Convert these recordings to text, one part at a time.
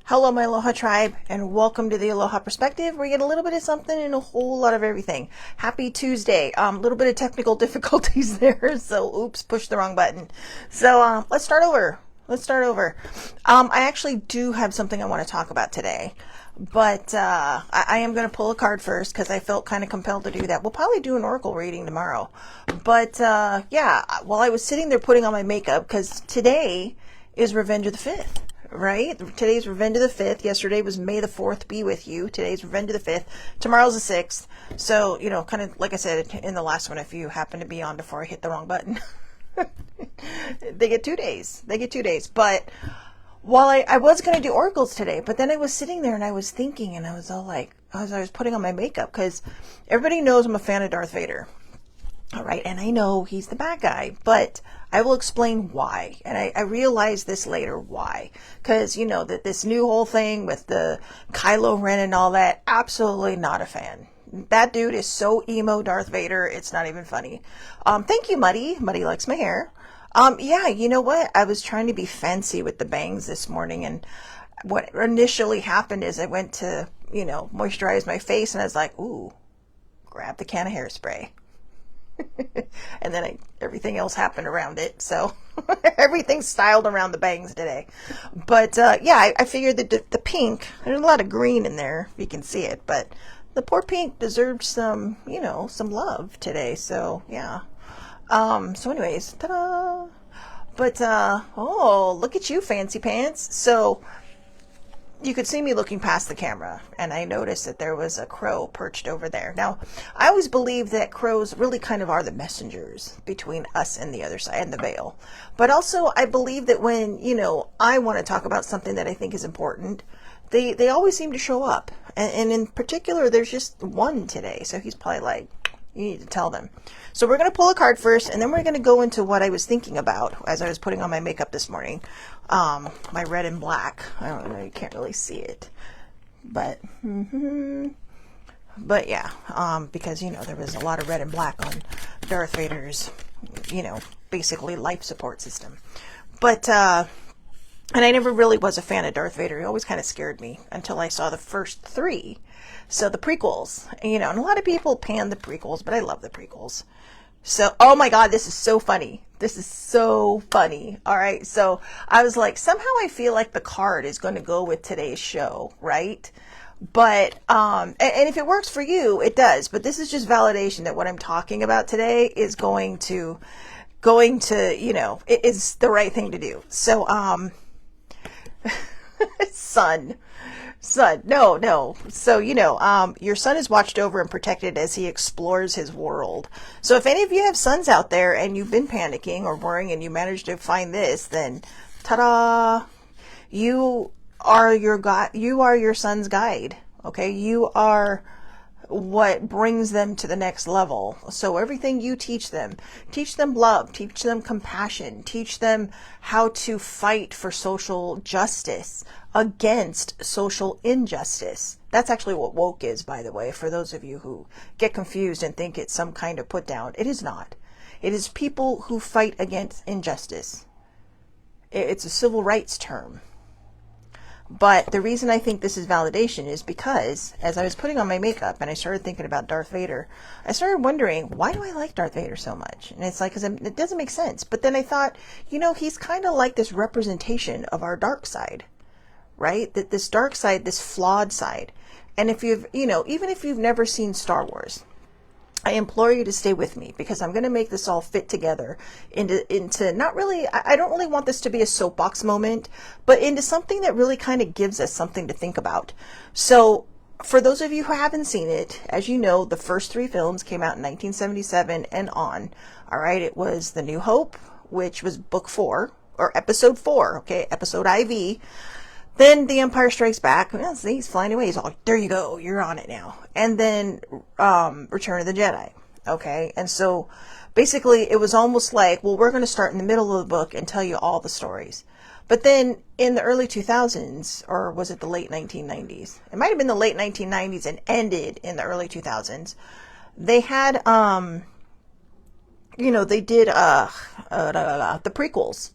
Hello, my Aloha tribe, and welcome to the Aloha Perspective, where you get a little bit of something and a whole lot of everything. Happy Tuesday. A little bit of technical difficulties there, so oops, pushed the wrong button. So let's start over. I actually do have something I want to talk about today, but I am going to pull a card first because I felt kind of compelled to do that. We'll probably do an oracle reading tomorrow. But yeah, while I was sitting there putting on my makeup, because today is Revenge of the 5th. Right? Today's Revenge of the 5th. Yesterday was May the 4th be with you. Today's Revenge of the 5th. Tomorrow's the 6th. So, kind of like I said in the last one, if you happen to be on before I hit the wrong button, they get 2 days. But while I was going to do oracles today, but then I was sitting there and I was thinking, and I was all like, as I was putting on my makeup, because everybody knows I'm a fan of Darth Vader. All right, and I know he's the bad guy, but I will explain why. And I realized this later why. Because, that this new whole thing with the Kylo Ren and all that, absolutely not a fan. That dude is so emo Darth Vader, it's not even funny. Thank you, Muddy. Muddy likes my hair. Yeah, you know what? I was trying to be fancy with the bangs this morning, and what initially happened is I went to, moisturize my face, and I was like, ooh, grab the can of hairspray. And then everything else happened around it. So everything's styled around the bangs today. But yeah, I figured that the pink, there's a lot of green in there, if you can see it. But the poor pink deserved some, some love today. So yeah. So anyways, ta-da! But oh, look at you, fancy pants. So you could see me looking past the camera, and I noticed that there was a crow perched over there. Now, I always believe that crows really kind of are the messengers between us and the other side and the veil. But also, I believe that when, I want to talk about something that I think is important, they always seem to show up. And in particular, there's just one today, so he's probably like, you need to tell them. So we're going to pull a card first, and then we're going to go into what I was thinking about as I was putting on my makeup this morning. My red and black. I don't know, you can't really see it. But yeah, because, there was a lot of red and black on Darth Vader's, basically life support system. But, and I never really was a fan of Darth Vader. He always kind of scared me until I saw the first 3. So the prequels, and a lot of people pan the prequels, but I love the prequels. So, oh my God, this is so funny. All right. So I was like, somehow I feel like the card is going to go with today's show, right? But, and if it works for you, it does. But this is just validation that what I'm talking about today is going to, it is the right thing to do. So, son, no. So, your son is watched over and protected as he explores his world. So if any of you have sons out there and you've been panicking or worrying and you managed to find this, then ta-da, you are your son's guide. Okay. You are what brings them to the next level. So everything you teach them love, teach them compassion, teach them how to fight for social justice against social injustice. That's actually what woke is, by the way, for those of you who get confused and think it's some kind of put down. It is not. It is people who fight against injustice. It's a civil rights term. But the reason I think this is validation is because as I was putting on my makeup and I started thinking about Darth Vader, I started wondering, why do I like Darth Vader so much? And it's like, because it doesn't make sense. But then I thought, he's kind of like this representation of our dark side, right? That this dark side, this flawed side. And if you've, even if you've never seen Star Wars, I implore you to stay with me because I'm going to make this all fit together into not really, I don't really want this to be a soapbox moment, but into something that really kind of gives us something to think about. So for those of you who haven't seen it, as you know, the first 3 films came out in 1977 and on. All right. It was The New Hope, which was book 4 or episode 4. Okay. Episode IV. Then The Empire Strikes Back. Well, see, he's flying away. He's all, there you go. You're on it now. And then Return of the Jedi. Okay. And so basically it was almost like, well, we're going to start in the middle of the book and tell you all the stories. But then in the early 2000s, or was it the late 1990s? It might have been the late 1990s and ended in the early 2000s. They had, they did the prequels.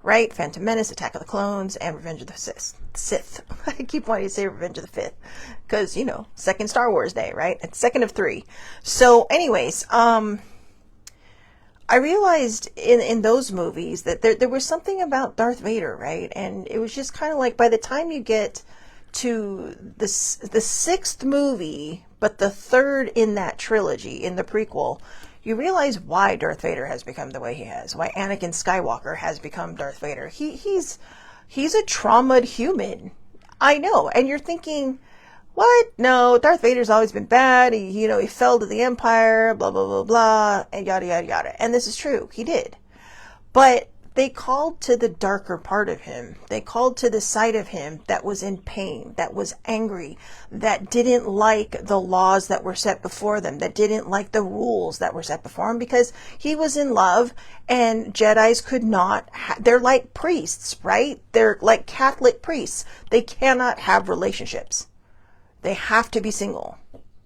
right? Phantom Menace, Attack of the Clones, and Revenge of the Sith. I keep wanting to say Revenge of the Fifth because, second Star Wars day, right? It's second of 3. So anyways, I realized in those movies that there was something about Darth Vader, right? And it was just kind of like by the time you get to the 6th movie, but the 3rd in that trilogy, in the prequel, you realize why Darth Vader has become the way he has, why Anakin Skywalker has become Darth Vader. He's a traumatized human. I know. And you're thinking, what? No, Darth Vader's always been bad. He fell to the Empire, blah, blah, blah, blah, and yada, yada, yada. And this is true. He did. But they called to the darker part of him. They called to the side of him that was in pain, that was angry, that didn't like the laws that were set before them, that didn't like the rules that were set before him, because he was in love, and Jedis could not, they're like priests, right? They're like Catholic priests. They cannot have relationships. They have to be single,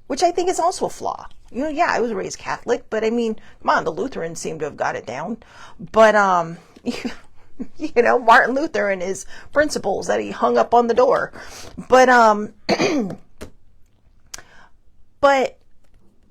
which I think is also a flaw. Yeah, I was raised Catholic, but I mean, come on, the Lutherans seem to have got it down. But, Martin Luther and his principles that he hung up on the door. But,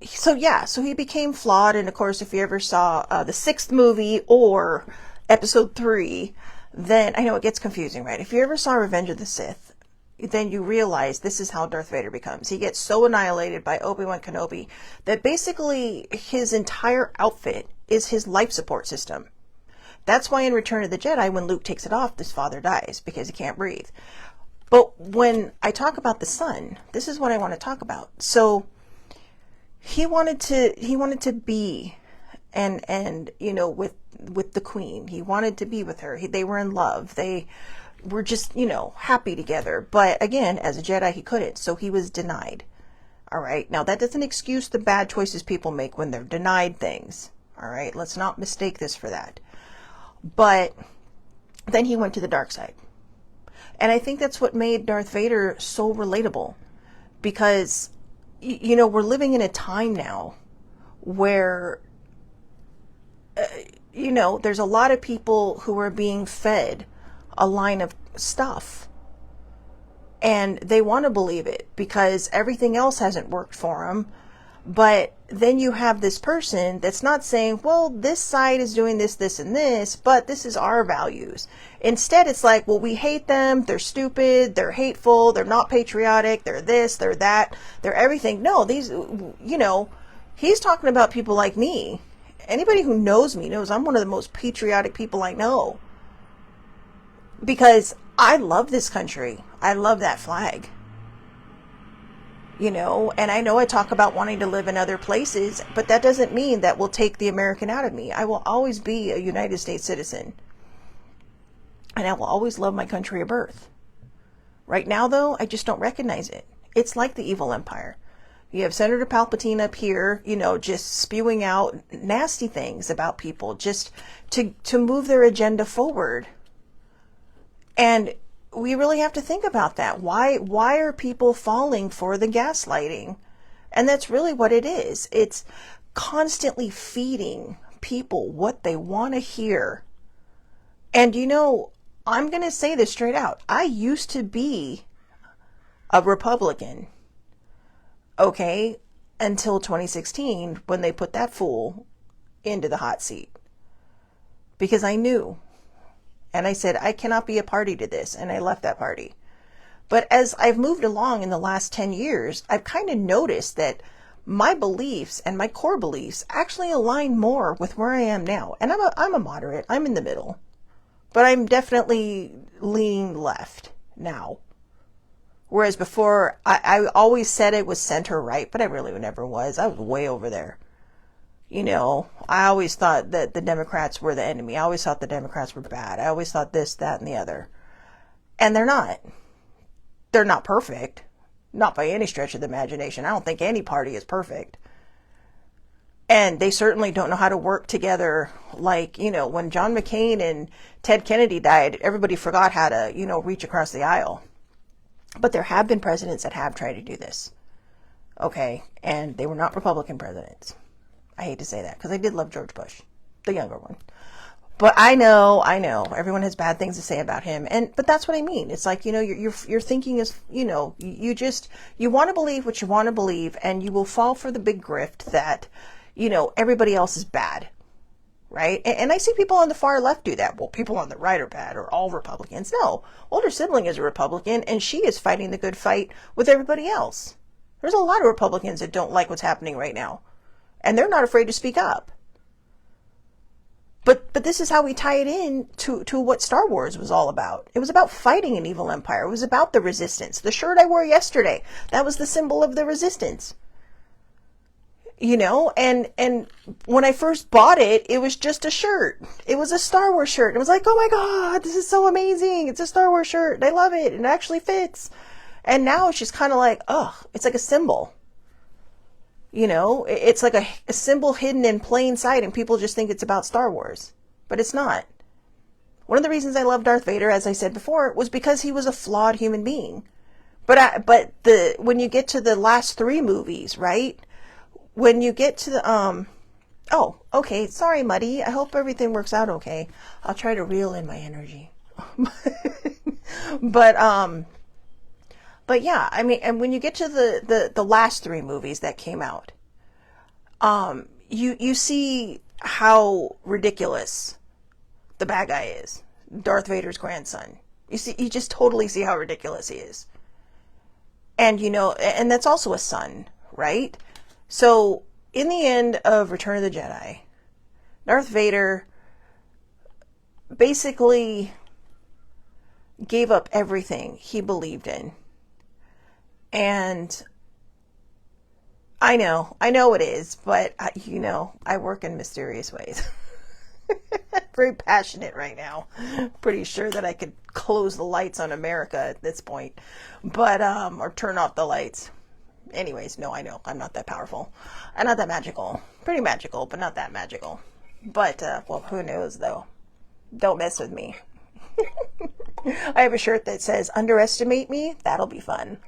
so he became flawed. And of course, if you ever saw the 6th movie or episode 3, then I know it gets confusing, right? If you ever saw Revenge of the Sith, then you realize this is how Darth Vader becomes. He gets so annihilated by Obi-Wan Kenobi that basically his entire outfit is his life support system. That's why in Return of the Jedi, when Luke takes it off, his father dies because he can't breathe. But when I talk about the son, this is what I want to talk about. So he wanted to be and with the queen. He wanted to be with her. They were in love. They were just, happy together. But again, as a Jedi, he couldn't. So he was denied. All right. Now, that doesn't excuse the bad choices people make when they're denied things. All right. Let's not mistake this for that. But then he went to the dark side. And I think that's what made Darth Vader so relatable. Because, we're living in a time now where, there's a lot of people who are being fed a line of stuff, and they want to believe it because everything else hasn't worked for them. But then you have this person that's not saying, well, this side is doing this, this, and this, but this is our values. Instead, it's like, well, we hate them. They're stupid. They're hateful. They're not patriotic. They're this, they're that. They're everything. No, he's talking about people like me. Anybody who knows me knows I'm one of the most patriotic people I know. Because I love this country. I love that flag. And I know I talk about wanting to live in other places, but that doesn't mean that will take the American out of me. I will always be a United States citizen. And I will always love my country of birth. Right now, though, I just don't recognize it. It's like the evil empire. You have Senator Palpatine up here, just spewing out nasty things about people just to move their agenda forward. And we really have to think about that. Why are people falling for the gaslighting? And that's really what it is. It's constantly feeding people what they want to hear. And I'm going to say this straight out. I used to be a Republican, okay, until 2016 when they put that fool into the hot seat. Because I knew. And I said, I cannot be a party to this. And I left that party. But as I've moved along in the last 10 years, I've kind of noticed that my beliefs and my core beliefs actually align more with where I am now. And I'm a moderate. I'm in the middle. But I'm definitely leaning left now. Whereas before, I always said it was center right, but I really never was. I was way over there. I always thought that the Democrats were the enemy. I always thought the Democrats were bad. I always thought this, that, and the other. And they're not. They're not perfect. Not by any stretch of the imagination. I don't think any party is perfect. And they certainly don't know how to work together. Like, when John McCain and Ted Kennedy died, everybody forgot how to, reach across the aisle. But there have been presidents that have tried to do this. Okay. And they were not Republican presidents. I hate to say that because I did love George Bush, the younger one. But I know, everyone has bad things to say about him, but that's what I mean. It's like, your thinking is, you want to believe what you want to believe, and you will fall for the big grift that, everybody else is bad, right? And I see people on the far left do that. Well, people on the right are bad, or all Republicans. No, older sibling is a Republican, and she is fighting the good fight with everybody else. There's a lot of Republicans that don't like what's happening right now, and they're not afraid to speak up. But this is how we tie it in to what Star Wars was all about. It was about fighting an evil empire. It was about the resistance. The shirt I wore yesterday, that was the symbol of the resistance. And when I first bought it, it was just a shirt. It was a Star Wars shirt. And it was like, oh my God, this is so amazing. It's a Star Wars shirt. And I love it. And it actually fits. And now it's just kind of like, it's like a symbol. It's like a symbol hidden in plain sight, and people just think it's about Star Wars. But it's not. One of the reasons I love Darth Vader, as I said before, was because he was a flawed human being. But when you get to the last three movies, right? When you get to the oh, okay, sorry, Muddy. I hope everything works out okay. I'll try to reel in my energy. But yeah, I mean, and when you get to the last three movies that came out, you see how ridiculous the bad guy is, Darth Vader's grandson. You just totally see how ridiculous he is. And and that's also a son, right? So in the end of Return of the Jedi, Darth Vader basically gave up everything he believed in. And I know it is, but I work in mysterious ways. Very passionate right now. Pretty sure that I could close the lights on America at this point, but or turn off the lights. Anyways, no, I know I'm not that powerful. I'm not that magical. Pretty magical, but not that magical. But well, who knows though? Don't mess with me. I have a shirt that says "Underestimate me." That'll be fun.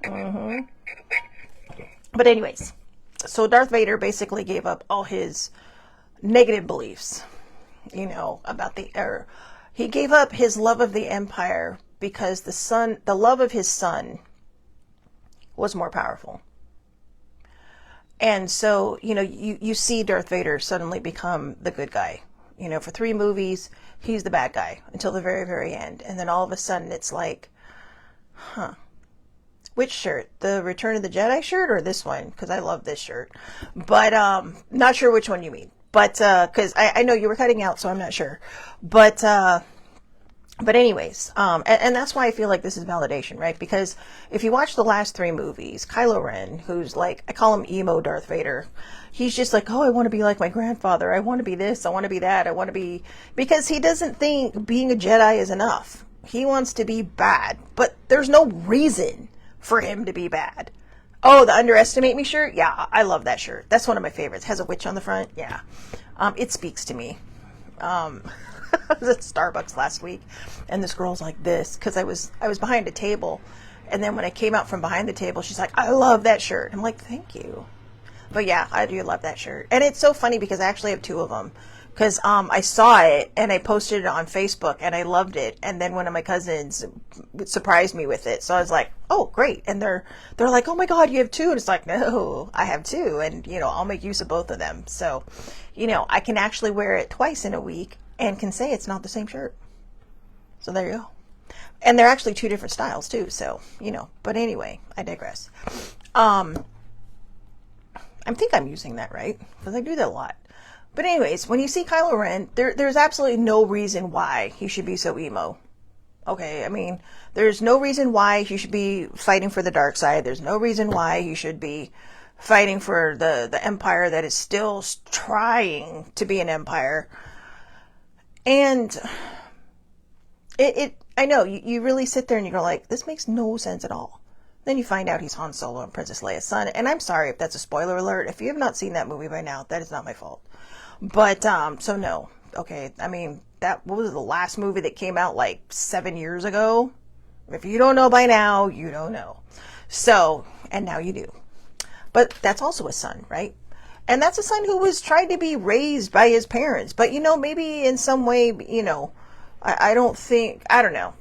Mm-hmm. But anyways, so Darth Vader basically gave up all his negative beliefs, about he gave up his love of the Empire because the love of his son was more powerful. And so, you see Darth Vader suddenly become the good guy. For three movies, he's the bad guy until the very, very end. And then all of a sudden it's like, which shirt? The Return of the Jedi shirt or this one? Because I love this shirt. But not sure which one you mean. But because I know you were cutting out, so I'm not sure. But anyways, and that's why I feel like this is validation, right? Because if you watch the last three movies, Kylo Ren, who's like, I call him emo Darth Vader. He's just like, oh, I want to be like my grandfather. I want to be this. I want to be that. I want to be, because he doesn't think being a Jedi is enough. He wants to be bad, but there's no reason for him to be bad. Oh, the Underestimate Me shirt? Yeah, I love that shirt. That's one of my favorites. Has a witch on the front. Yeah. It speaks to me. I was at Starbucks last week, and this girl's like this, because I was behind a table, and then when I came out from behind the table, she's like, I love that shirt. I'm like, thank you. But yeah, I do love that shirt. And it's so funny because I actually have two of them. Because I saw it and I posted it on Facebook and I loved it. And then one of my cousins surprised me with it. So I was like, oh, great. And they're like, oh my God, you have two. And it's like, no, I have two. And, I'll make use of both of them. So, I can actually wear it twice in a week and can say it's not the same shirt. So there you go. And they're actually two different styles too. So, but anyway, I digress. I think I'm using that right because I do that a lot. But anyways, when you see Kylo Ren, there's absolutely no reason why he should be so emo. Okay, I mean, there's no reason why he should be fighting for the dark side. There's no reason why he should be fighting for the empire that is still trying to be an empire. And I know, you really sit there and you go like, this makes no sense at all. Then you find out he's Han Solo and Princess Leia's son. And I'm sorry if that's a spoiler alert. If you have not seen that movie by now, that is not my fault. But, so no. Okay, I mean, what was the last movie that came out like 7 years ago? If you don't know by now, you don't know. So, and now you do. But that's also a son, right? And that's a son who was trying to be raised by his parents. But, maybe in some way, I don't know.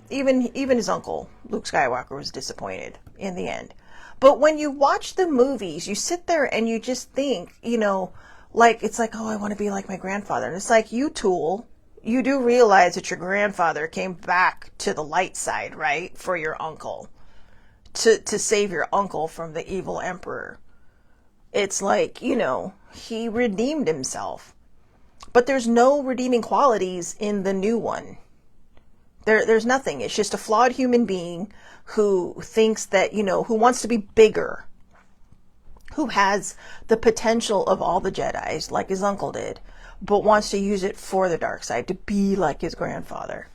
Even his uncle, Luke Skywalker, was disappointed in the end. But when you watch the movies, you sit there and you just think, it's like, oh, I want to be like my grandfather. And it's like, you tool, you do realize that your grandfather came back to the light side, right? For your uncle. To save your uncle from the evil emperor. It's like, he redeemed himself. But there's no redeeming qualities in the new one. There's nothing. It's just a flawed human being who thinks that, who wants to be bigger. Who has the potential of all the Jedis, like his uncle did, but wants to use it for the dark side, to be like his grandfather,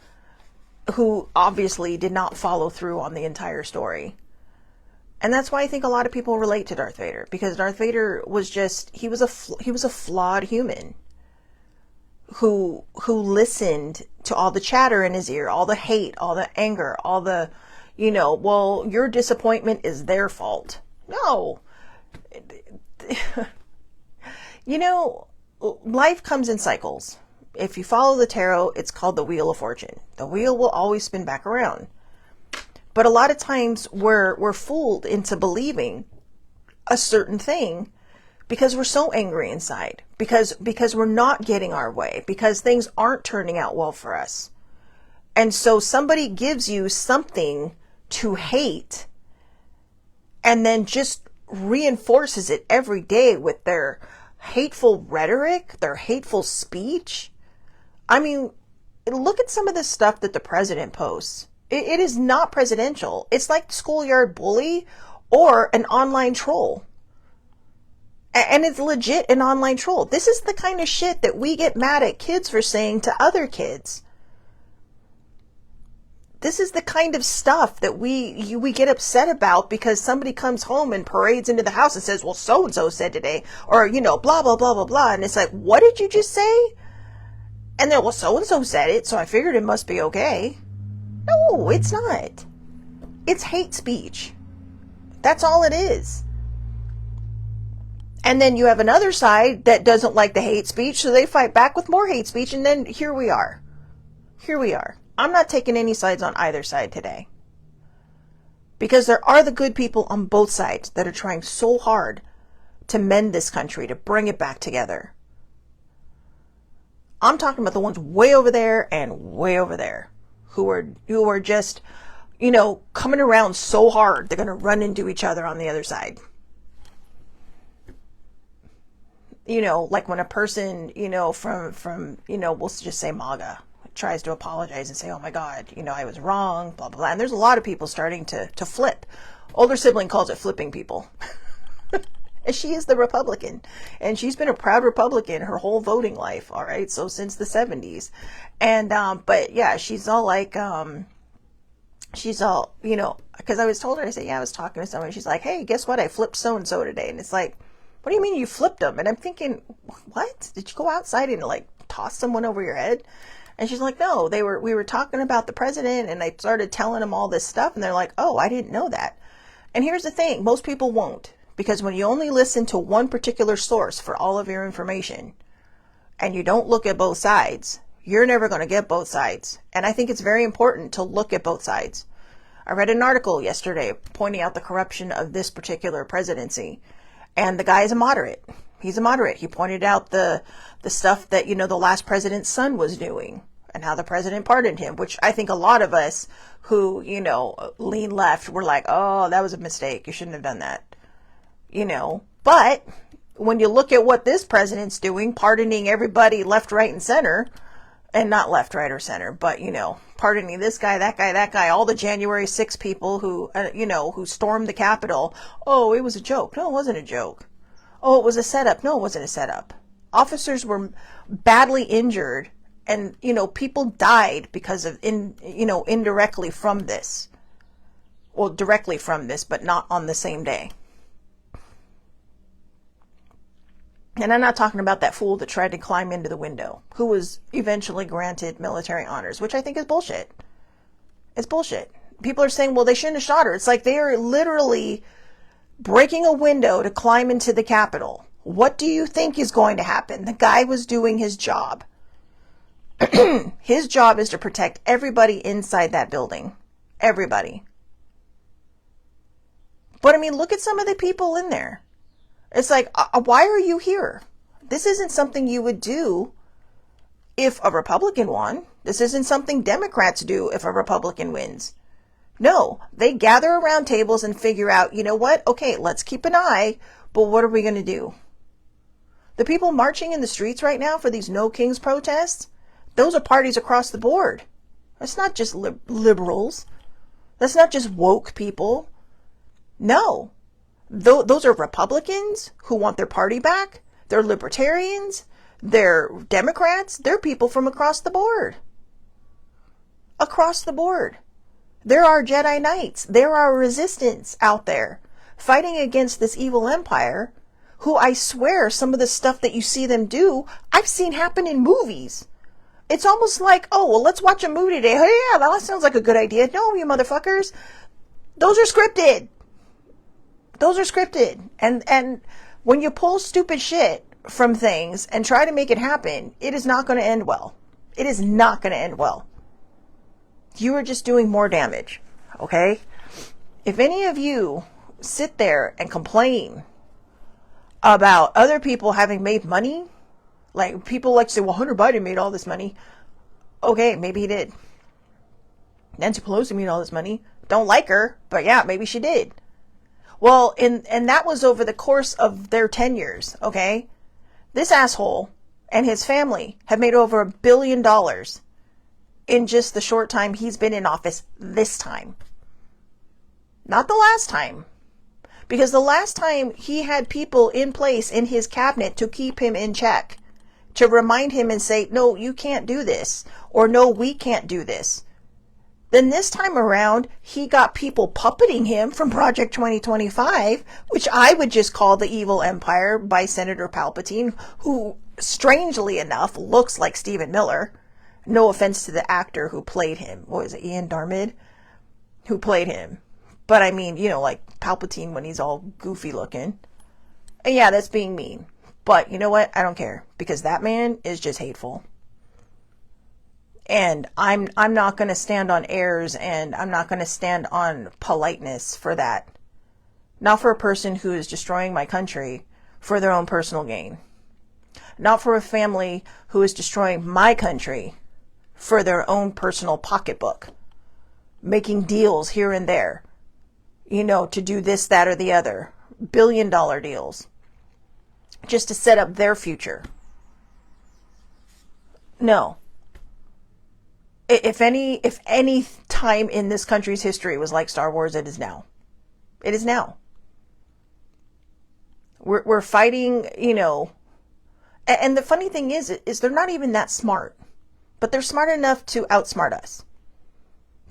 who obviously did not follow through on the entire story. And that's why I think a lot of people relate to Darth Vader, because Darth Vader was he was a flawed human who listened to all the chatter in his ear, all the hate, all the anger, all the, well, your disappointment is their fault. No. Life comes in cycles. If you follow the tarot, it's called the Wheel of Fortune. The wheel will always spin back around. But a lot of times we're fooled into believing a certain thing because we're so angry inside, because we're not getting our way, because things aren't turning out well for us. And so somebody gives you something to hate and then just reinforces it every day with their hateful rhetoric, their hateful speech. I mean, look at some of the stuff that the president posts. It is not presidential. It's like schoolyard bully or an online troll. And it's legit an online troll. This is the kind of shit that we get mad at kids for saying to other kids. This is the kind of stuff that we get upset about because somebody comes home and parades into the house and says, well, so-and-so said today, or, blah, blah, blah, blah, blah. And it's like, what did you just say? And then, well, so-and-so said it, so I figured it must be okay. No, it's not. It's hate speech. That's all it is. And then you have another side that doesn't like the hate speech, so they fight back with more hate speech, and then here we are. Here we are. I'm not taking any sides on either side today. Because there are the good people on both sides that are trying so hard to mend this country, to bring it back together. I'm talking about the ones way over there and way over there who are just, coming around so hard they're going to run into each other on the other side. Like when a person, from we'll just say MAGA, tries to apologize and say, oh my God, I was wrong, blah, blah, blah. And there's a lot of people starting to flip. Older sibling calls it flipping people. And she is the Republican. And she's been a proud Republican her whole voting life, all right? So since the 70s. And, but yeah, she's all like, because I was told her, I said, yeah, I was talking to someone. She's like, hey, guess what? I flipped so-and-so today. And it's like, what do you mean you flipped them? And I'm thinking, what? Did you go outside and toss someone over your head? And she's like, no, we were talking about the president and I started telling them all this stuff. And they're like, oh, I didn't know that. And here's the thing. Most people won't. Because when you only listen to one particular source for all of your information and you don't look at both sides, you're never going to get both sides. And I think it's very important to look at both sides. I read an article yesterday pointing out the corruption of this particular presidency. And the guy is a moderate. He's a moderate. He pointed out the stuff that, the last president's son was doing and how the president pardoned him, which I think a lot of us who, lean left were like, oh, that was a mistake. You shouldn't have done that. But when you look at what this president's doing, pardoning everybody left, right, and center, and not left, right, or center, but, pardoning this guy, that guy, all the January 6 people who, who stormed the Capitol. Oh, it was a joke. No, it wasn't a joke. Oh, it was a setup. No, it wasn't a setup. Officers were badly injured and, people died because of, indirectly from this. Well, directly from this, but not on the same day. And I'm not talking about that fool that tried to climb into the window, who was eventually granted military honors, which I think is bullshit. It's bullshit. People are saying, well, they shouldn't have shot her. It's like they are literally breaking a window to climb into the Capitol. What do you think is going to happen? The guy was doing his job. His job is to protect everybody inside that building. Everybody. But I mean, look at some of the people in there. It's like, why are you here? This isn't something you would do if a Republican won. This isn't something Democrats do if a Republican wins. No, they gather around tables and figure out, you know what? Okay, let's keep an eye, but what are we going to do? The people marching in the streets right now for these No Kings protests, those are parties across the board. That's not just liberals. That's not just woke people. No. Those are Republicans who want their party back. They're libertarians. They're Democrats. They're people from across the board. Across the board. There are Jedi Knights. There are resistance out there fighting against this evil empire who, I swear, some of the stuff that you see them do, I've seen happen in movies. It's almost like, oh, well, let's watch a movie today. Oh, yeah, that sounds like a good idea. No, you motherfuckers. Those are scripted. Those are scripted. And when you pull stupid shit from things and try to make it happen, it is not going to end well. It is not going to end well. You are just doing more damage. Okay? If any of you sit there and complain about other people having made money, like people like to say, well, Hunter Biden made all this money. Okay, maybe he did. Nancy Pelosi made all this money. Don't like her, but yeah, maybe she did. Well, and that was over the course of their tenures, okay? This asshole and his family have made over $1 billion in just the short time he's been in office this time. Not the last time. Because the last time he had people in place in his cabinet to keep him in check, to remind him and say, no, you can't do this, or no, we can't do this. Then this time around, he got people puppeting him from Project 2025, which I would just call the evil empire by Senator Palpatine, who, strangely enough, looks like Stephen Miller. No offense to the actor who played him. What was it, Ian Darmid? Who played him. But I mean, you know, like Palpatine when he's all goofy looking. And yeah, that's being mean. But you know what? I don't care. Because that man is just hateful. And I'm not going to stand on airs, and I'm not going to stand on politeness for that. Not for a person who is destroying my country for their own personal gain. Not for a family who is destroying my country for their own personal pocketbook. Making deals here and there. You know, to do this, that, or the other. $1 billion deals. Just to set up their future. No. If any time in this country's history was like Star Wars, it is now. It is now. We're fighting, you know, and the funny thing is they're not even that smart, but they're smart enough to outsmart us.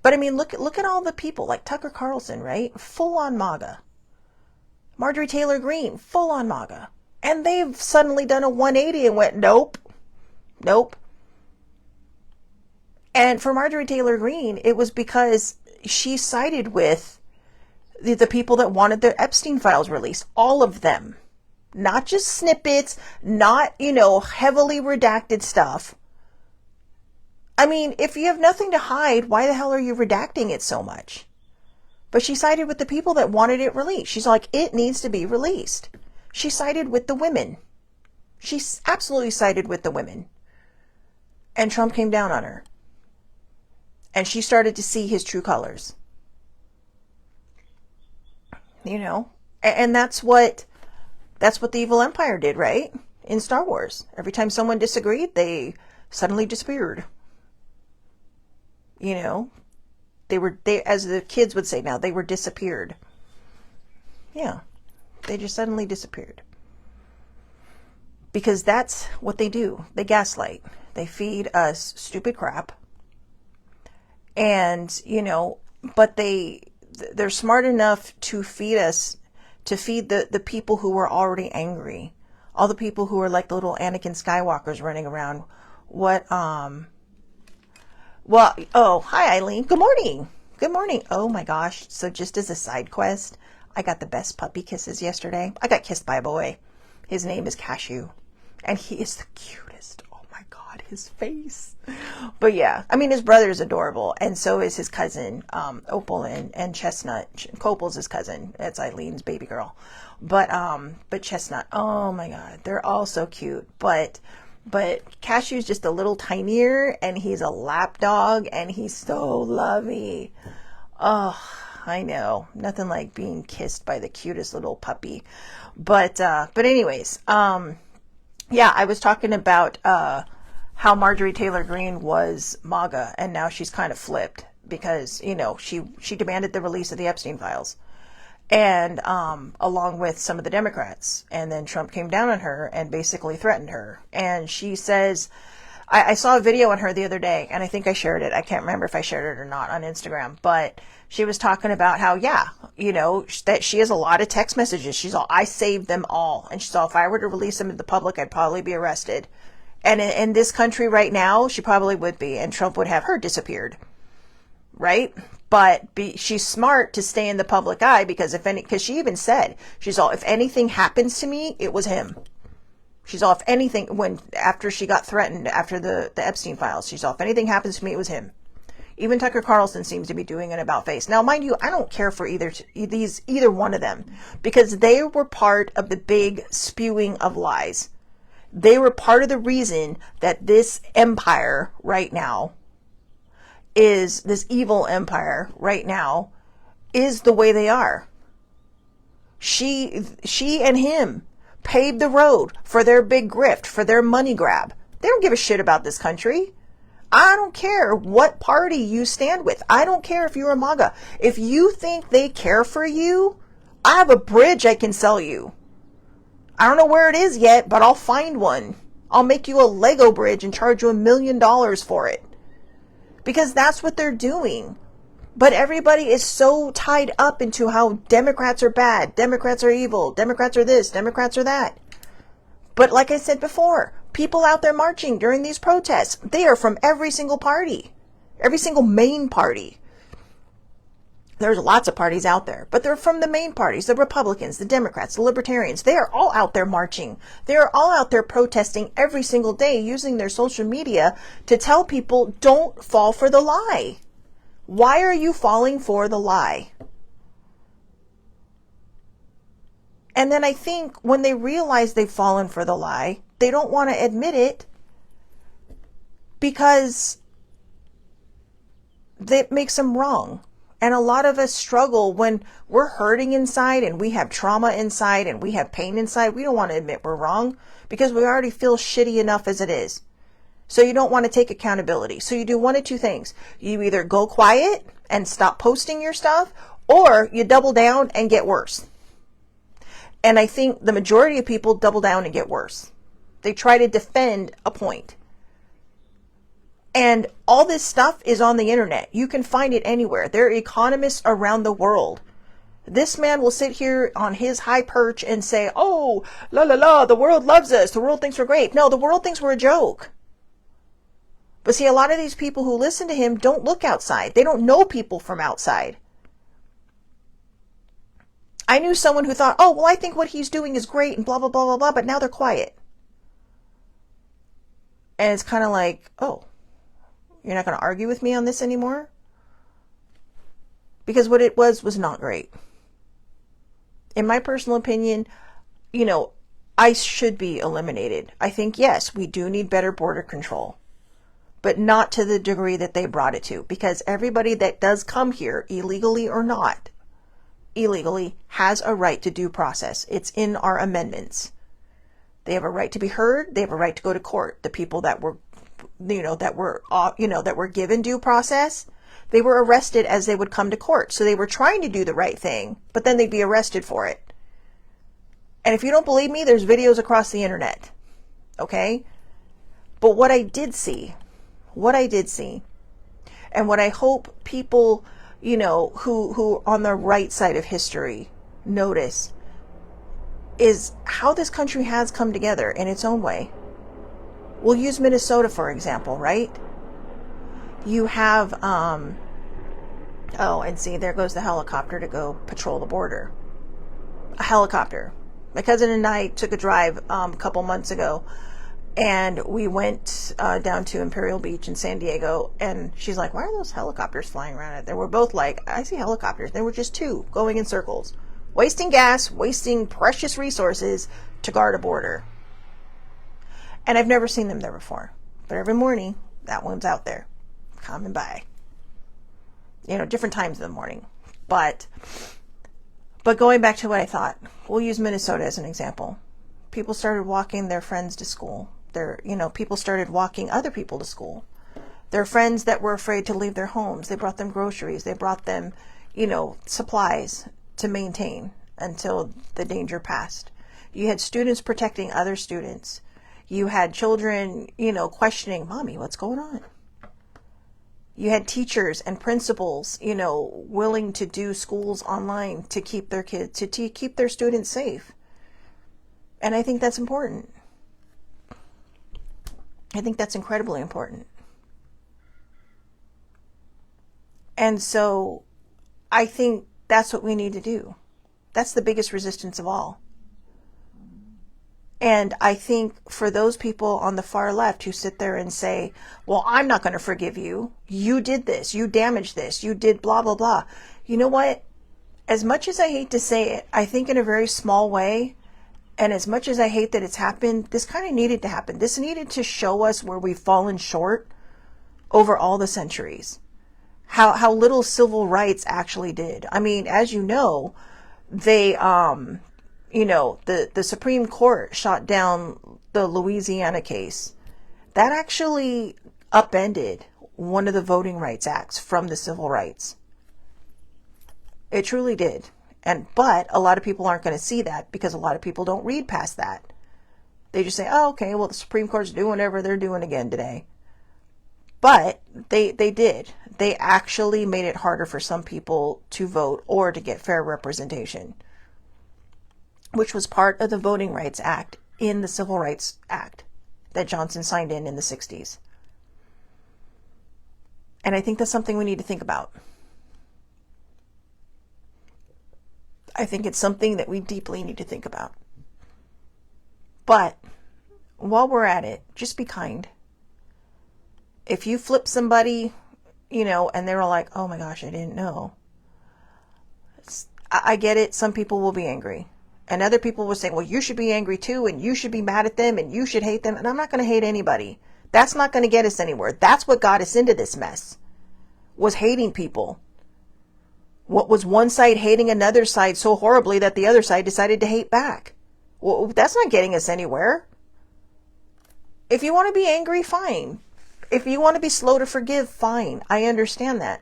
But I mean, look at all the people like Tucker Carlson, right? Full on MAGA. Marjorie Taylor Greene, full on MAGA. And they've suddenly done a 180 and went, nope. And for Marjorie Taylor Greene, it was because she sided with the people that wanted the Epstein files released. All of them. Not just snippets, not, you know, heavily redacted stuff. I mean, if you have nothing to hide, why the hell are you redacting it so much? But she sided with the people that wanted it released. She's like, it needs to be released. She sided with the women. She absolutely sided with the women. And Trump came down on her. And she started to see his true colors. You know? And that's what the evil empire did, right? In Star Wars. Every time someone disagreed, they suddenly disappeared. You know? They, as the kids would say now, they were disappeared. Yeah. They just suddenly disappeared. Because that's what they do. They gaslight. They feed us stupid crap. And, you know, but they're smart enough to feed us, to feed the people who were already angry. All the people who are like the little Anakin Skywalkers running around. Hi Eileen. Good morning. Good morning. Oh my gosh. So just as a side quest, I got the best puppy kisses yesterday. I got kissed by a boy. His name is Cashew, and he is the cutest. Oh my God, his face. But yeah, I mean, his brother is adorable, and so is his cousin, Opal and Chestnut. Copal's his cousin. It's Eileen's baby girl. But Chestnut, oh my God, they're all so cute. But Cashew's just a little tinier, and he's a lap dog, and he's so lovey. Oh, I know. Nothing like being kissed by the cutest little puppy. But anyways, yeah, I was talking about how Marjorie Taylor Greene was MAGA, and now she's kind of flipped because, you know, she demanded the release of the Epstein files, and along with some of the Democrats, and then Trump came down on her and basically threatened her. And she says, I saw a video on her the other day, and I think I shared it. I can't remember if I shared it or not on Instagram, but she was talking about how, yeah, you know, that she has a lot of text messages. She's all, I saved them all. And she's all, if I were to release them to the public, I'd probably be arrested. And in this country right now, she probably would be, and Trump would have her disappeared. Right? But she's smart to stay in the public eye because because she even said, she's all, if anything happens to me, it was him. She's all, if anything, after she got threatened after the Epstein files, she's all, if anything happens to me, it was him. Even Tucker Carlson seems to be doing an about face. Now, mind you, I don't care for either one of them, because they were part of the big spewing of lies. They were part of the reason that this empire right now this evil empire right now is the way they are. She and him paved the road for their big grift, for their money grab. They don't give a shit about this country. I don't care what party you stand with. I don't care if you're a MAGA. If you think they care for you, I have a bridge I can sell you. I don't know where it is yet, but I'll find one. I'll make you a Lego bridge and charge you $1 million for it. Because that's what they're doing. But everybody is so tied up into how Democrats are bad, Democrats are evil, Democrats are this, Democrats are that. But like I said before, people out there marching during these protests, they are from every single party, every single main party. There's lots of parties out there, but they're from the main parties, the Republicans, the Democrats, the Libertarians. They are all out there marching. They are all out there protesting every single day, using their social media to tell people, don't fall for the lie. Why are you falling for the lie? And then I think when they realize they've fallen for the lie, they don't want to admit it because that makes them wrong. And a lot of us struggle when we're hurting inside and we have trauma inside and we have pain inside. We don't want to admit we're wrong because we already feel shitty enough as it is. So you don't want to take accountability. So you do one of two things. You either go quiet and stop posting your stuff, or you double down and get worse. And I think the majority of people double down and get worse. They try to defend a point. And all this stuff is on the internet. You can find it anywhere. There are economists around the world. This man will sit here on his high perch and say, oh, la la la, the world loves us. The world thinks we're great. No, the world thinks we're a joke. But see, a lot of these people who listen to him don't look outside. They don't know people from outside. I knew someone who thought, oh, well, I think what he's doing is great and blah, blah, blah, blah, blah, but now they're quiet. And it's kind of like, oh, you're not going to argue with me on this anymore? Because what it was not great. In my personal opinion, you know, ICE should be eliminated. I think, yes, we do need better border control, but not to the degree that they brought it to. Because everybody that does come here, illegally or not, illegally, has a right to due process. It's in our amendments. They have a right to be heard. They have a right to go to court. The people that were that were given due process, they were arrested as they would come to court. So they were trying to do the right thing, but then they'd be arrested for it. And if you don't believe me, there's videos across the internet. Okay? But what I did see, and what I hope people, who on the right side of history notice, is how this country has come together in its own way. We'll use Minnesota, for example, right? You have, and see, there goes the helicopter to go patrol the border. A helicopter. My cousin and I took a drive a couple months ago, and we went down to Imperial Beach in San Diego, and she's like, why are those helicopters flying around out there? We're both like, I see helicopters. There were just two going in circles, wasting gas, wasting precious resources to guard a border. And I've never seen them there before. But every morning, that one's out there, coming by. Different times in the morning. But going back to what I thought, we'll use Minnesota as an example. People started walking their friends to school. People started walking other people to school. Their friends that were afraid to leave their homes, they brought them groceries. They brought them, supplies to maintain until the danger passed. You had students protecting other students. You had children, questioning, Mommy, what's going on? You had teachers and principals, willing to do schools online to keep their kids, to keep their students safe. And I think that's important. I think that's incredibly important. And so I think that's what we need to do. That's the biggest resistance of all. And I think for those people on the far left who sit there and say, well, I'm not going to forgive you. You did this. You damaged this. You did blah, blah, blah. You know what? As much as I hate to say it, I think in a very small way, and as much as I hate that it's happened, this kind of needed to happen. This needed to show us where we've fallen short over all the centuries. How little civil rights actually did. I mean, as you know, they, the Supreme Court shot down the Louisiana case. That actually upended one of the Voting Rights Acts from the civil rights. It truly did. But a lot of people aren't going to see that because a lot of people don't read past that. They just say, oh, okay, well, the Supreme Court's doing whatever they're doing again today. But they did. They actually made it harder for some people to vote or to get fair representation, which was part of the Voting Rights Act in the Civil Rights Act that Johnson signed in the 60s. And I think that's something we need to think about. I think it's something that we deeply need to think about. But while we're at it, just be kind. If you flip somebody, and they're like, oh my gosh, I didn't know. I get it. Some people will be angry. And other people will say, well, you should be angry too, and you should be mad at them, and you should hate them. And I'm not going to hate anybody. That's not going to get us anywhere. That's what got us into this mess, was hating people. What was one side hating another side so horribly that the other side decided to hate back? Well, that's not getting us anywhere. If you want to be angry, fine. If you want to be slow to forgive, fine. I understand that.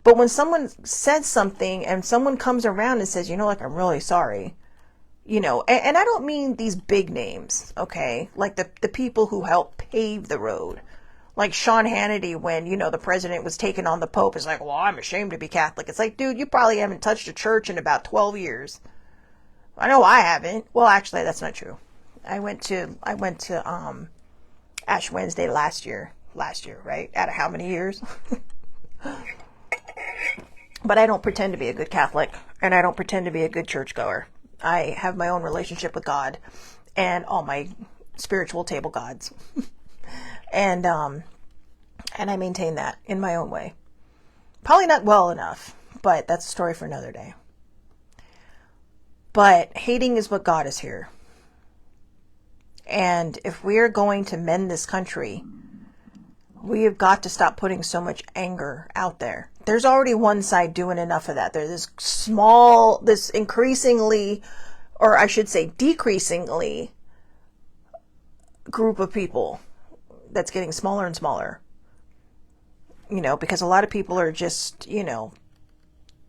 But when someone says something and someone comes around and says, I'm really sorry, and I don't mean these big names, okay? Like the people who helped pave the road. Like Sean Hannity, when, the president was taking on the Pope, is like, well, I'm ashamed to be Catholic. It's like, dude, you probably haven't touched a church in about 12 years. I know I haven't. Well, actually, that's not true. I went to Ash Wednesday last year, right? Out of how many years? But I don't pretend to be a good Catholic, and I don't pretend to be a good churchgoer. I have my own relationship with God and all my spiritual table gods. And I maintain that in my own way. Probably not well enough, but that's a story for another day. But hating is what got us here. And if we're going to mend this country, we have got to stop putting so much anger out there. There's already one side doing enough of that. There's this increasingly, or I should say decreasingly, group of people that's getting smaller and smaller. Because a lot of people are just,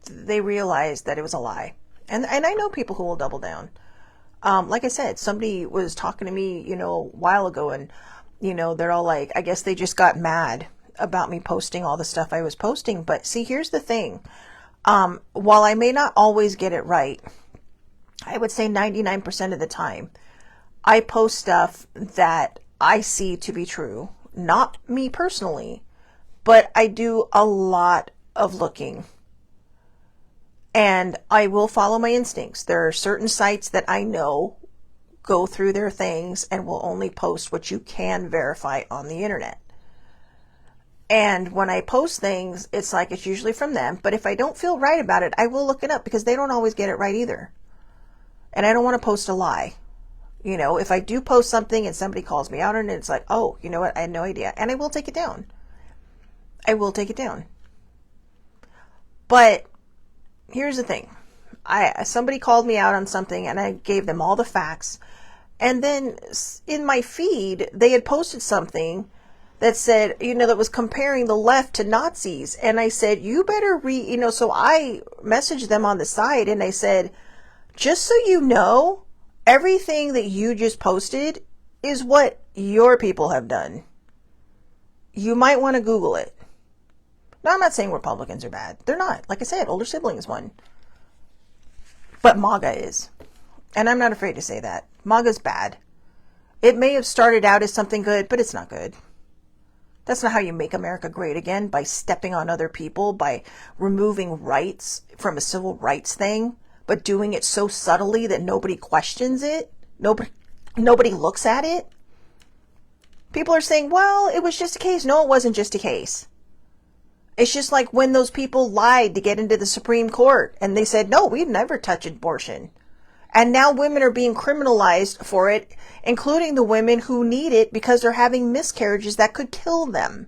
they realize that it was a lie. And I know people who will double down. Like I said, somebody was talking to me, a while ago, and, they're all like, I guess they just got mad about me posting all the stuff I was posting. But see, here's the thing. While I may not always get it right, I would say 99% of the time, I post stuff that I see to be true. Not me personally, but I do a lot of looking. And I will follow my instincts. There are certain sites that I know go through their things and will only post what you can verify on the internet. And when I post things, it's like it's usually from them. But if I don't feel right about it, I will look it up because they don't always get it right either. And I don't want to post a lie. You know, if I do post something and somebody calls me out on it, it's like, oh, you know what? I had no idea. And I will take it down. I will take it down. But here's the thing. Somebody called me out on something and I gave them all the facts. And then in my feed, they had posted something that said, you know, that was comparing the left to Nazis. And I said, you better read, you know, so I messaged them on the side and I said, just so you know, everything that you just posted is what your people have done. You might want to Google it. Now, I'm not saying Republicans are bad. They're not. Like I said, older sibling is one. But MAGA is. And I'm not afraid to say that. MAGA's bad. It may have started out as something good, but it's not good. That's not how you make America great again, by stepping on other people, by removing rights from a civil rights thing, but doing it so subtly that nobody questions it. Nobody looks at it. People are saying, well, it was just a case. No, it wasn't just a case. It's just like when those people lied to get into the Supreme Court and they said, no, we'd never touch abortion. And now women are being criminalized for it, including the women who need it because they're having miscarriages that could kill them.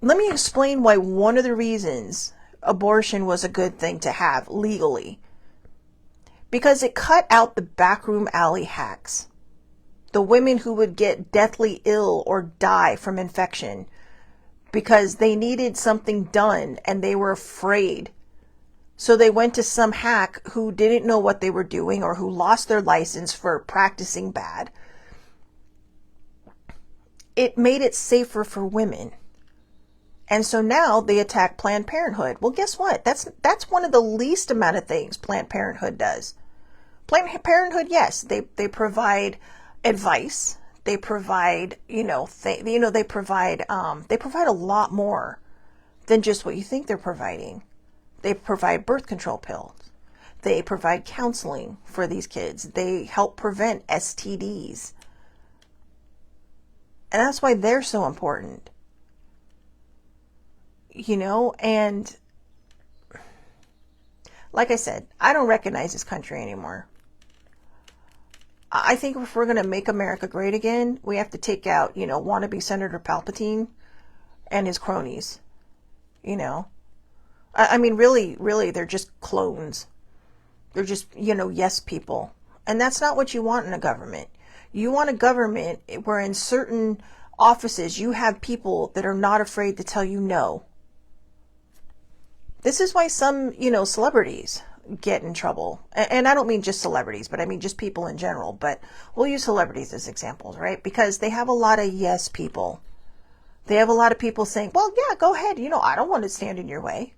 Let me explain why one of the reasons abortion was a good thing to have legally. Because it cut out the backroom alley hacks. The women who would get deathly ill or die from infection because they needed something done and they were afraid. So they went to some hack who didn't know what they were doing or who lost their license for practicing bad. It made it safer for women. And so now they attack Planned Parenthood. Well, guess what? That's one of the least amount of things Planned Parenthood does. Planned Parenthood, yes, they provide advice. They provide, they provide a lot more than just what you think they're providing. They provide birth control pills. They provide counseling for these kids. They help prevent STDs. And that's why they're so important. You know, and like I said, I don't recognize this country anymore. I think if we're going to make America great again, we have to take out, wannabe Senator Palpatine and his cronies. I mean, really, they're just clones. They're just, yes people. And that's not what you want in a government. You want a government where in certain offices you have people that are not afraid to tell you no. This is why some, celebrities get in trouble. And I don't mean just celebrities, but I mean just people in general. But we'll use celebrities as examples, right? Because they have a lot of yes people. They have a lot of people saying, well, yeah, go ahead. I don't want to stand in your way.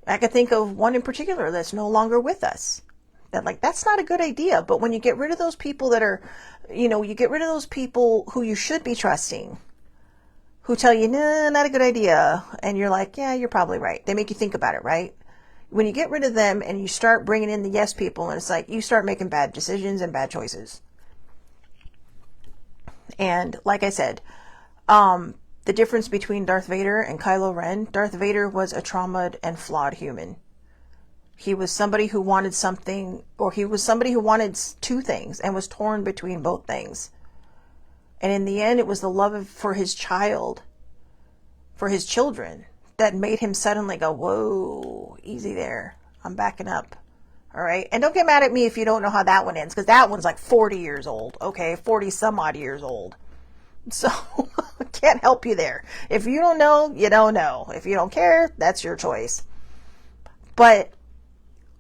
I could think of one in particular that's no longer with us. That's not a good idea. But when you get rid of those people that are, you get rid of those people who you should be trusting, who tell you, nah, not a good idea. And you're like, yeah, you're probably right. They make you think about it, right? When you get rid of them and you start bringing in the yes people, and it's like you start making bad decisions and bad choices. And like I said, the difference between Darth Vader and Kylo Ren, Darth Vader was a traumatized and flawed human. He was somebody who wanted something, or he was somebody who wanted two things and was torn between both things. And in the end, it was the love for his child, for his children, that made him suddenly go, whoa, easy there. I'm backing up. All right. And don't get mad at me if you don't know how that one ends, because that one's like 40 years old. Okay. 40 some odd years old. So I can't help you there. If you don't know, you don't know. If you don't care, that's your choice. But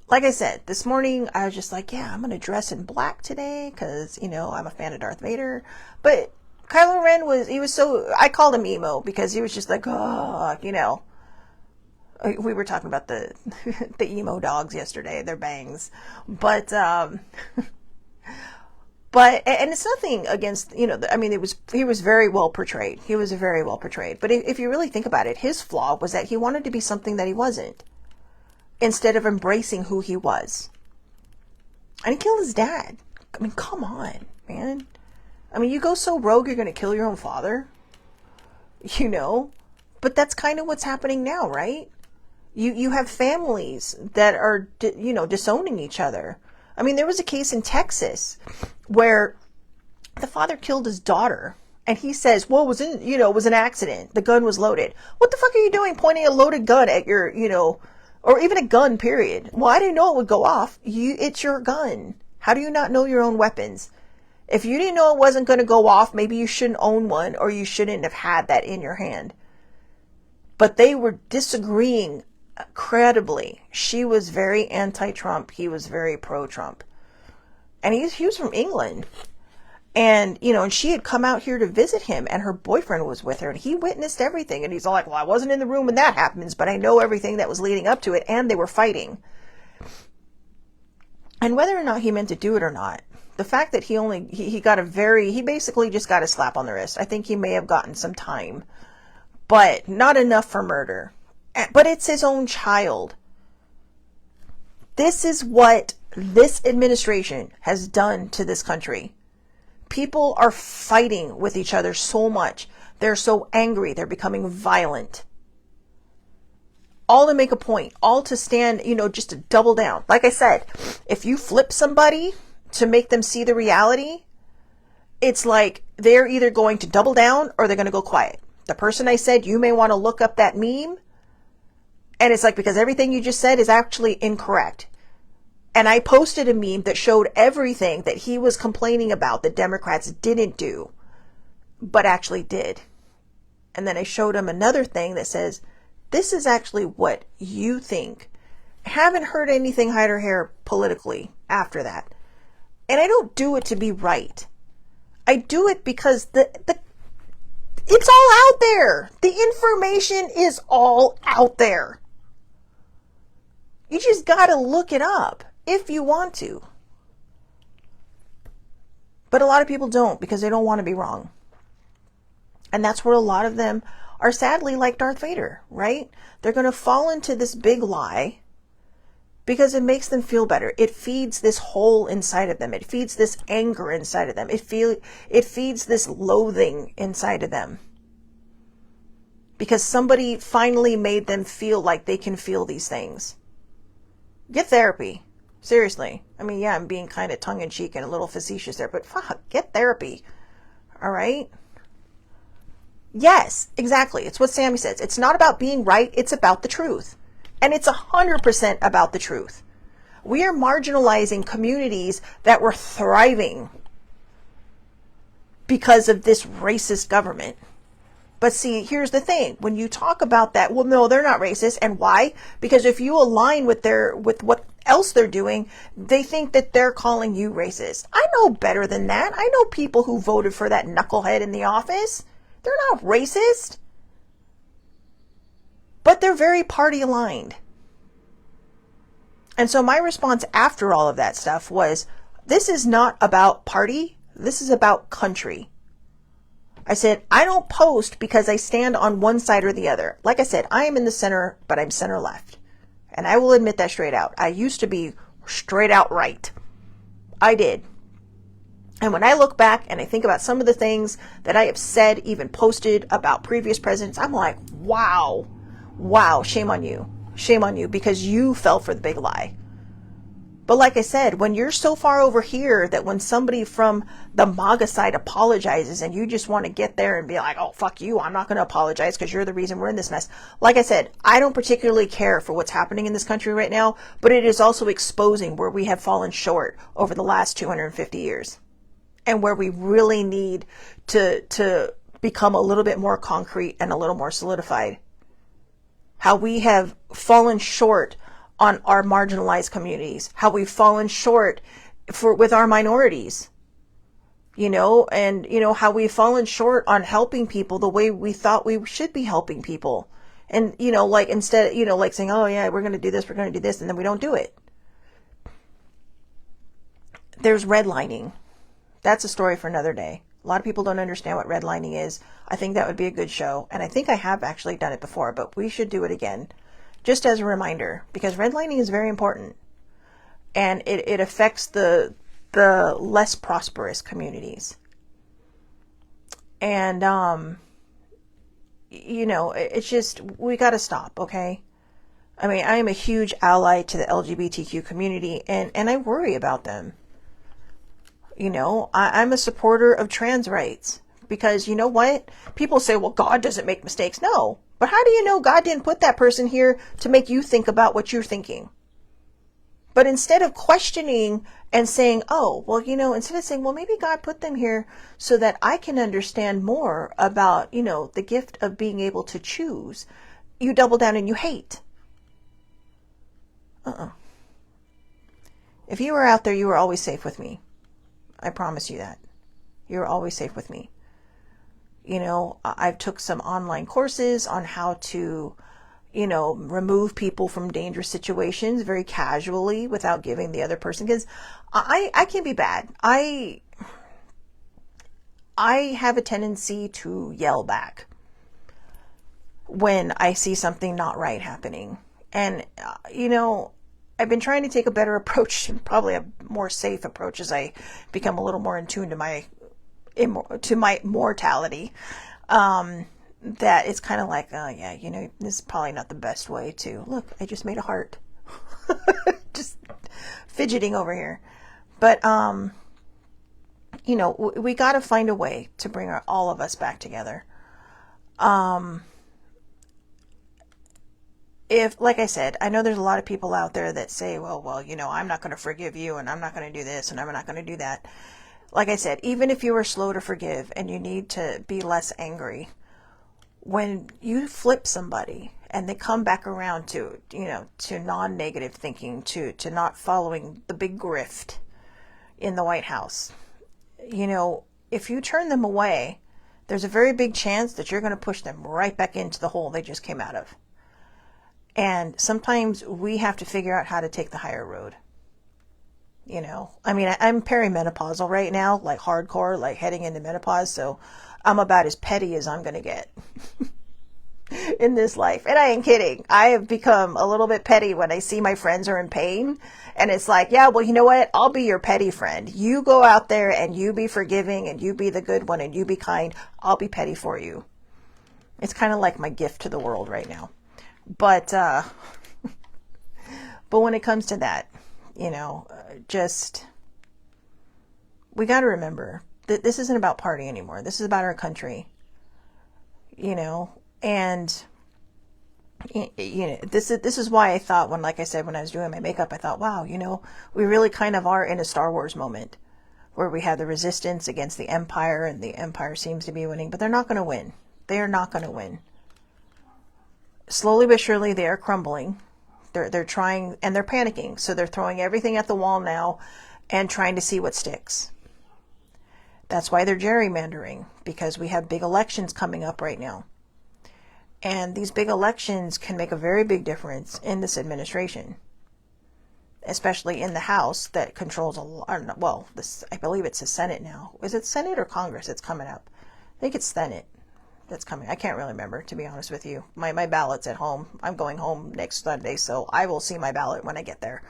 like I said, this morning I was just like, yeah, I'm going to dress in black today because, I'm a fan of Darth Vader. But Kylo Ren I called him emo because he was just like, oh, we were talking about the emo dogs yesterday, their bangs. But and it's nothing against, he was very well portrayed. He was very well portrayed. But if you really think about it, his flaw was that he wanted to be something that he wasn't. instead of embracing who he was. And he killed his dad. I mean, come on, man. I mean, you go so rogue, you're going to kill your own father, you know? But that's kind of what's happening now, right? You have families that are, disowning each other. I mean, there was a case in Texas where the father killed his daughter, and he says, well, it was an accident. The gun was loaded. What the fuck are you doing pointing a loaded gun at your, or even a gun, period? Well, I didn't know it would go off. It's your gun. How do you not know your own weapons? If you didn't know it wasn't going to go off, maybe you shouldn't own one, or you shouldn't have had that in your hand. But they were disagreeing incredibly. She was very anti-Trump. He was very pro-Trump. And he was from England. And, and she had come out here to visit him, and her boyfriend was with her, and he witnessed everything. And he's all like, well, I wasn't in the room when that happens, but I know everything that was leading up to it, and they were fighting. And whether or not he meant to do it or not, the fact that he basically just got a slap on the wrist. I think he may have gotten some time, but not enough for murder. But it's his own child. This is what this administration has done to this country. People are fighting with each other so much. They're so angry. They're becoming violent. All to make a point. All to stand, just to double down. Like I said, if you flip somebody to make them see the reality, it's like they're either going to double down or they're going to go quiet. The person I said, you may want to look up that meme. And it's like, because everything you just said is actually incorrect. And I posted a meme that showed everything that he was complaining about that Democrats didn't do, but actually did. And then I showed him another thing that says, this is actually what you think. I haven't heard anything hide or hair politically after that. And I don't do it to be right. I do it because it's all out there. The information is all out there. You just got to look it up if you want to. But a lot of people don't, because they don't want to be wrong. And that's where a lot of them are sadly like Darth Vader, right? They're going to fall into this big lie because it makes them feel better. It feeds this hole inside of them. It feeds this anger inside of them. It feeds this loathing inside of them. Because somebody finally made them feel like they can feel these things. Get therapy. Seriously. I mean, yeah, I'm being kind of tongue-in-cheek and a little facetious there, but fuck, get therapy. All right? Yes, exactly. It's what Sammy says. It's not about being right. It's about the truth. And it's 100% about the truth. We are marginalizing communities that were thriving because of this racist government. But see, here's the thing. When you talk about that, well, no, they're not racist. And why? Because if you align with what else they're doing, they think that they're calling you racist. I know better than that. I know people who voted for that knucklehead in the office. They're not racist. But they're very party aligned. And so my response after all of that stuff was, this is not about party. This is about country. I said, I don't post because I stand on one side or the other. Like I said, I am in the center, but I'm center left. And I will admit that straight out. I used to be straight out right. I did. And when I look back and I think about some of the things that I have said, even posted about previous presidents, I'm like, wow, shame on you. Shame on you, because you fell for the big lie. But like I said, when you're so far over here that when somebody from the MAGA side apologizes and you just want to get there and be like, oh, fuck you, I'm not going to apologize because you're the reason we're in this mess. Like I said, I don't particularly care for what's happening in this country right now, but it is also exposing where we have fallen short over the last 250 years and where we really need to become a little bit more concrete and a little more solidified. How we have fallen short on our marginalized communities, how we've fallen short with our minorities, and how we've fallen short on helping people the way we thought we should be helping people. And, instead, saying, oh yeah, we're going to do this, and then we don't do it. There's redlining. That's a story for another day. A lot of people don't understand what redlining is. I think that would be a good show. And I think I have actually done it before, but we should do it again. just as a reminder, because redlining is very important, and it affects the less prosperous communities. And it's just, we got to stop, okay? I mean, I am a huge ally to the LGBTQ community, and I worry about them. I'm a supporter of trans rights, because you know what? People say, well, God doesn't make mistakes. No. But how do you know God didn't put that person here to make you think about what you're thinking? But instead of questioning and saying, oh, well, instead of saying, well, maybe God put them here so that I can understand more about, the gift of being able to choose, you double down and you hate. If you were out there, you were always safe with me. I promise you that. You're always safe with me. I've took some online courses on how to, remove people from dangerous situations very casually without giving the other person, because I can be bad. I have a tendency to yell back when I see something not right happening. And, I've been trying to take a better approach, probably a more safe approach, as I become a little more in tune to my mortality. That it's kind of like, oh yeah, this is probably not the best way to look. I just made a heart, just fidgeting over here. But we got to find a way to bring all of us back together. If, like I said, I know there's a lot of people out there that say, well, I'm not going to forgive you, and I'm not going to do this, and I'm not going to do that. Like I said, even if you are slow to forgive and you need to be less angry, when you flip somebody and they come back around to non-negative thinking, to not following the big grift in the White House, if you turn them away, there's a very big chance that you're going to push them right back into the hole they just came out of. And sometimes we have to figure out how to take the higher road. I mean, I'm perimenopausal right now, like hardcore, like heading into menopause. So I'm about as petty as I'm going to get in this life. And I ain't kidding. I have become a little bit petty when I see my friends are in pain. And it's like, yeah, well, you know what? I'll be your petty friend. You go out there and you be forgiving and you be the good one and you be kind. I'll be petty for you. It's kind of like my gift to the world right now. But when it comes to that, we got to remember that this isn't about party anymore. This is about our country, and this is why I thought when I was doing my makeup, I thought, wow, we really kind of are in a Star Wars moment where we have the resistance against the Empire, and the Empire seems to be winning, but they're not going to win. They are not going to win. Slowly but surely, they are crumbling. They're trying, and they're panicking. So they're throwing everything at the wall now and trying to see what sticks. That's why they're gerrymandering, because we have big elections coming up right now. And these big elections can make a very big difference in this administration, especially in the House that controls I believe it's the Senate now. Is it Senate or Congress? It's coming up. I think it's Senate. That's coming. I can't really remember, to be honest with you. My ballot's at home. I'm going home next Sunday, so I will see my ballot when I get there.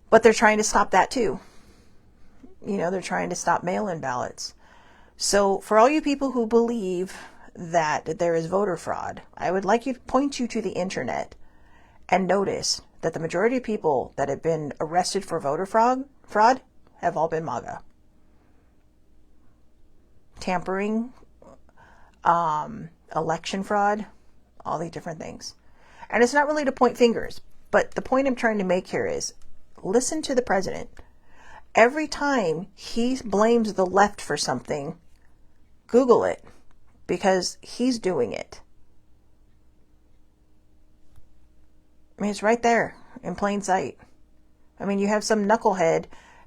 But they're trying to stop that too. They're trying to stop mail-in ballots. So for all you people who believe that there is voter fraud, I would like to point you to the internet and notice that the majority of people that have been arrested for voter fraud have all been MAGA. Tampering, election fraud, all these different things. And it's not really to point fingers, but the point I'm trying to make here is listen to the president. Every time he blames the left for something, Google it, because he's doing it. I mean, it's right there in plain sight. I mean, you have some knucklehead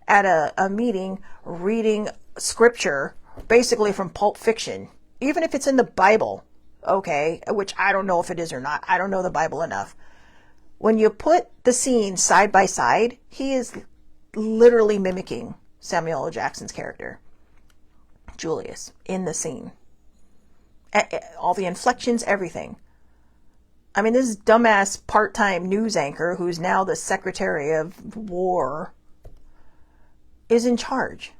at a meeting reading scripture basically from Pulp Fiction. Even if it's in the Bible, okay, which I don't know if it is or not. I don't know the Bible enough. When you put the scenes side by side, he is literally mimicking Samuel L. Jackson's character, Julius, in the scene. All the inflections, everything. I mean, this dumbass part-time news anchor who's now the Secretary of War is in charge.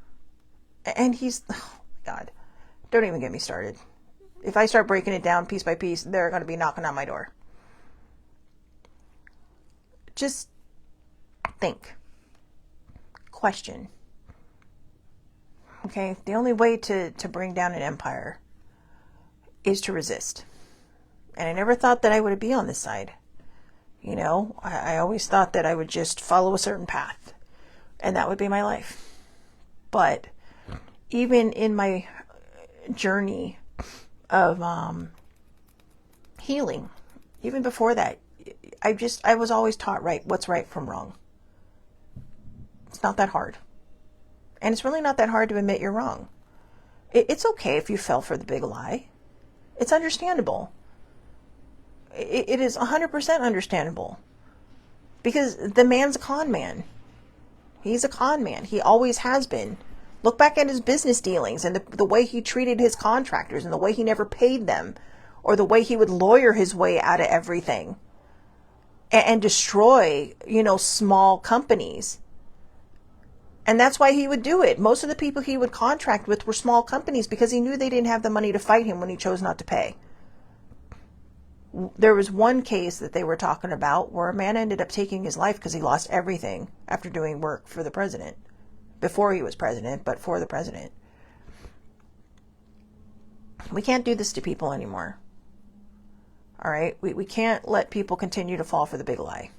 And he's, oh my God, don't even get me started. If I start breaking it down piece by piece, they're going to be knocking on my door. Just think. Question. Okay, the only way to bring down an empire is to resist. And I never thought that I would be on this side. You know, I always thought that I would just follow a certain path, and that would be my life. But even in my journey of healing, even before that, I was always taught what's right from wrong. It's not that hard. And it's really not that hard to admit you're wrong. It's okay if you fell for the big lie. It's understandable. It is 100% understandable. Because the man's a con man. He's a con man. He always has been. Look back at his business dealings and the way he treated his contractors and the way he never paid them, or the way he would lawyer his way out of everything and destroy, small companies. And that's why he would do it. Most of the people he would contract with were small companies because he knew they didn't have the money to fight him when he chose not to pay. There was one case that they were talking about where a man ended up taking his life because he lost everything after doing work for the president. Before he was president, but for the president. We can't do this to people anymore. All right? We can't let people continue to fall for the big lie.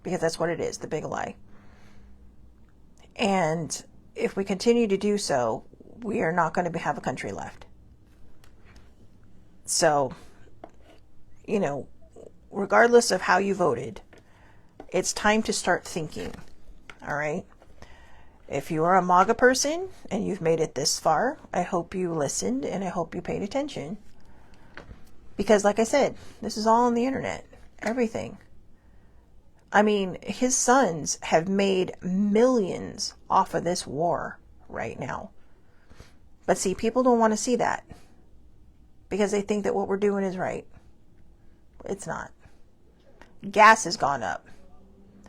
Because that's what it is, the big lie. And if we continue to do so, we are not going to have a country left. So, regardless of how you voted, it's time to start thinking. All right? If you are a MAGA person and you've made it this far, I hope you listened and I hope you paid attention. Because like I said, this is all on the internet. Everything. I mean, his sons have made millions off of this war right now. But see, people don't want to see that. Because they think that what we're doing is right. It's not. Gas has gone up.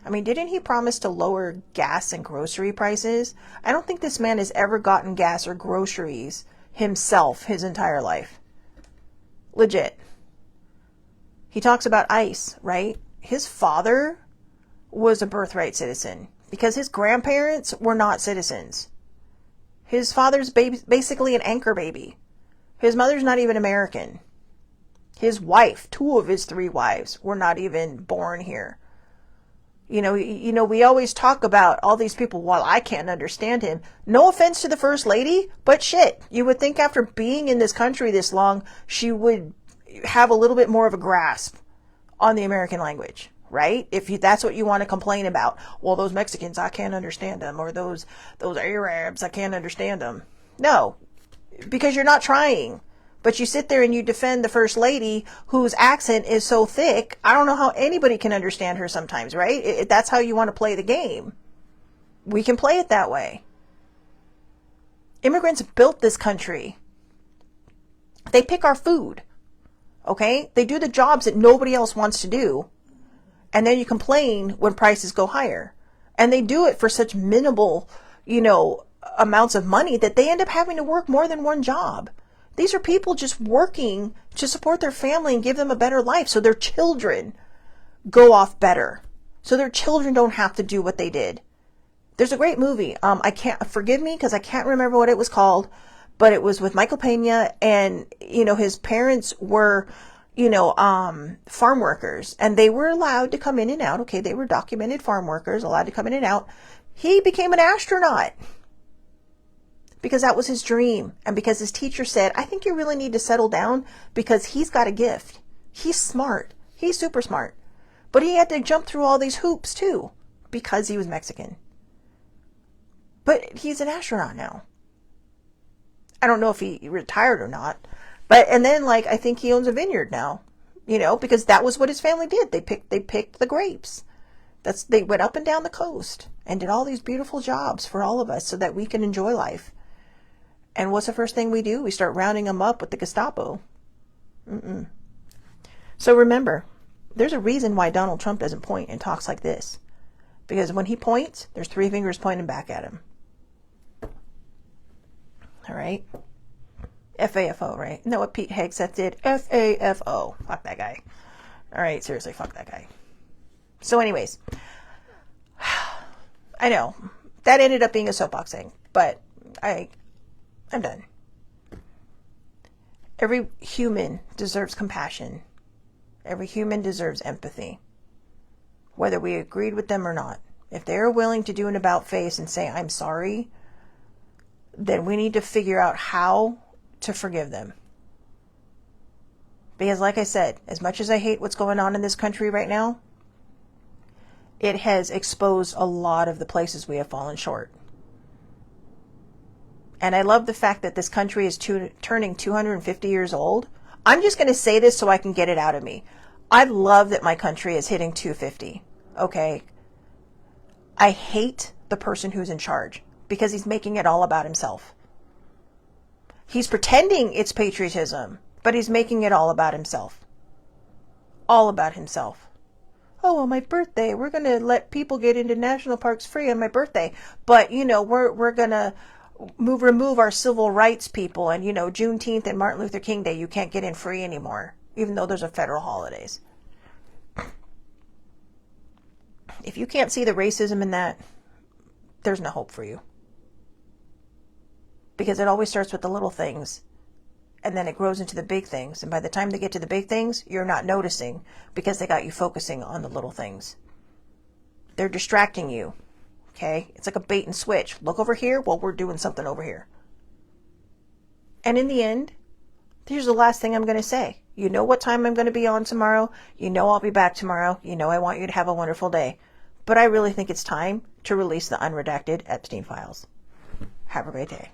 I mean, didn't he promise to lower gas and grocery prices? I don't think this man has ever gotten gas or groceries himself his entire life. Legit. He talks about ICE, right? His father was a birthright citizen because his grandparents were not citizens. His father's basically an anchor baby. His mother's not even American. His wife, 2 of his 3 wives, were not even born here. We always talk about all these people, well, I can't understand him. No offense to the First Lady, but shit, you would think after being in this country this long, she would have a little bit more of a grasp on the American language, right? If that's what you want to complain about. Well, those Mexicans, I can't understand them. Or those Arabs, I can't understand them. No, because you're not trying. But you sit there and you defend the First Lady whose accent is so thick, I don't know how anybody can understand her sometimes, right? That's how you want to play the game. We can play it that way. Immigrants built this country. They pick our food, okay? They do the jobs that nobody else wants to do. And then you complain when prices go higher. And they do it for such minimal, amounts of money that they end up having to work more than one job. These are people just working to support their family and give them a better life so their children go off better. So their children don't have to do what they did. There's a great movie. Forgive me because I can't remember what it was called, but it was with Michael Pena and, his parents were, farm workers and they were allowed to come in and out. Okay. They were documented farm workers allowed to come in and out. He became an astronaut. Because that was his dream. And because his teacher said, I think you really need to settle down because he's got a gift. He's smart. He's super smart. But he had to jump through all these hoops too because he was Mexican. But he's an astronaut now. I don't know if he retired or not. And then I think he owns a vineyard now, because that was what his family did. They picked the grapes. They went up and down the coast and did all these beautiful jobs for all of us so that we can enjoy life. And what's the first thing we do? We start rounding them up with the Gestapo. So remember, There's a reason why Donald Trump doesn't point and talks like this. Because when he points, there's 3 fingers pointing back at him. All right? FAFO, right? Know what Pete Hegseth did? FAFO. Fuck that guy. All right, seriously, fuck that guy. So anyways, I know that ended up being a soapbox thing, but I'm done. Every human deserves compassion. Every human deserves empathy, whether we agreed with them or not. If they're willing to do an about face and say, I'm sorry, then we need to figure out how to forgive them. Because like I said, as much as I hate what's going on in this country right now, it has exposed a lot of the places we have fallen short. And I love the fact that this country is turning 250 years old. I'm just going to say this so I can get it out of me. I love that my country is hitting 250. Okay. I hate the person who's in charge because he's making it all about himself. He's pretending it's patriotism, but he's making it all about himself. All about himself. Oh, on my birthday, we're going to let people get into national parks free on my birthday. But, we're going to remove our civil rights people, and Juneteenth and Martin Luther King Day, you can't get in free anymore, even though those are federal holidays. If you can't see the racism in that, there's no hope for you, because it always starts with the little things and then it grows into the big things, and by the time they get to the big things, you're not noticing because they got you focusing on the little things. They're distracting you. Okay, it's like a bait and switch. Look over here while we're doing something over here. And in the end, here's the last thing I'm going to say. You know what time I'm going to be on tomorrow. You know I'll be back tomorrow. You know I want you to have a wonderful day. But I really think it's time to release the unredacted Epstein files. Have a great day.